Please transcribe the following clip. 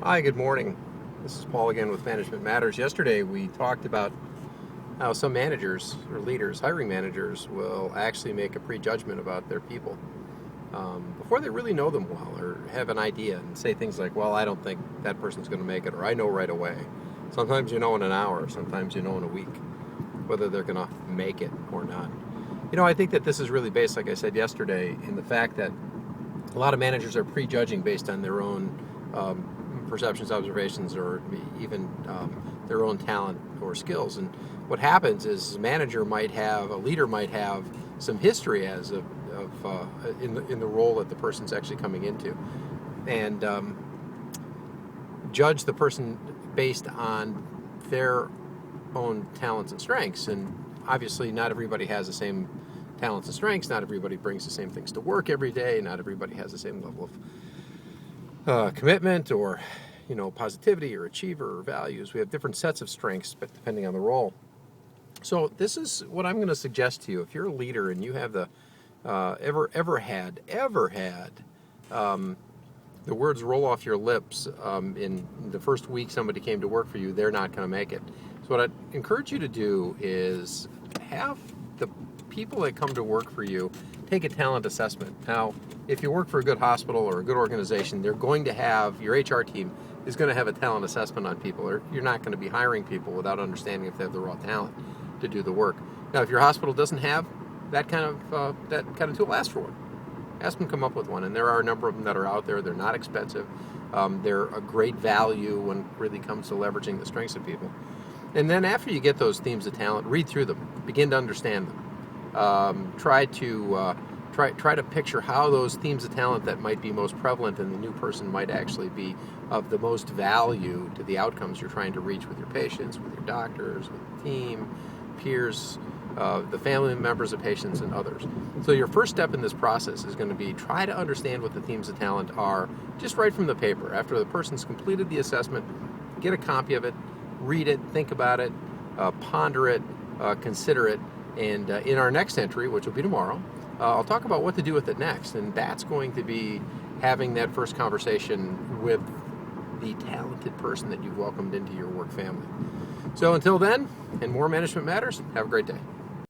Hi, good morning. This is Paul again with Management Matters. Yesterday we talked about how some managers or leaders, hiring managers, will actually make a prejudgment about their people before they really know them well or have an idea and say things like, well, I don't think that person's going to make it, or I know right away. Sometimes you know in an hour, sometimes you know in a week whether they're going to make it or not. I think that this is really based, like I said yesterday, in the fact that a lot of managers are prejudging based on their own perceptions, observations, or even their own talent or skills. And what happens is a leader might have some history in the role that the person's actually coming into, and judge the person based on their own talents and strengths. And obviously, not everybody has the same talents and strengths. Not everybody brings the same things to work every day. Not everybody has the same level of commitment or positivity or achiever or values. We have different sets of strengths, but depending on the role. So this is what I'm going to suggest to you. If you're a leader and you have the ever had the words roll off your lips in the first week somebody came to work for you, they're not going to make it. So what I'd encourage you to do is have the people that come to work for you take a talent assessment. Now, if you work for a good hospital or a good organization, they're going to have, your HR team is going to have a talent assessment on people, or you're not going to be hiring people without understanding if they have the raw talent to do the work. Now, if your hospital doesn't have that kind of tool, ask for one. Ask them to come up with one, and there are a number of them that are out there. They're not expensive. They're a great value when it really comes to leveraging the strengths of people. And then after you get those themes of talent, read through them, begin to understand them. Try to picture how those themes of talent that might be most prevalent in the new person might actually be of the most value to the outcomes you're trying to reach with your patients, with your doctors, with the team, peers, the family members of patients, and others. So your first step in this process is going to be try to understand what the themes of talent are just right from the paper. After the person's completed the assessment, get a copy of it, read it, think about it, ponder it, consider it, and in our next entry, which will be tomorrow, I'll talk about what to do with it next, and that's going to be having that first conversation with the talented person that you've welcomed into your work family. So until then, and more Management Matters, have a great day.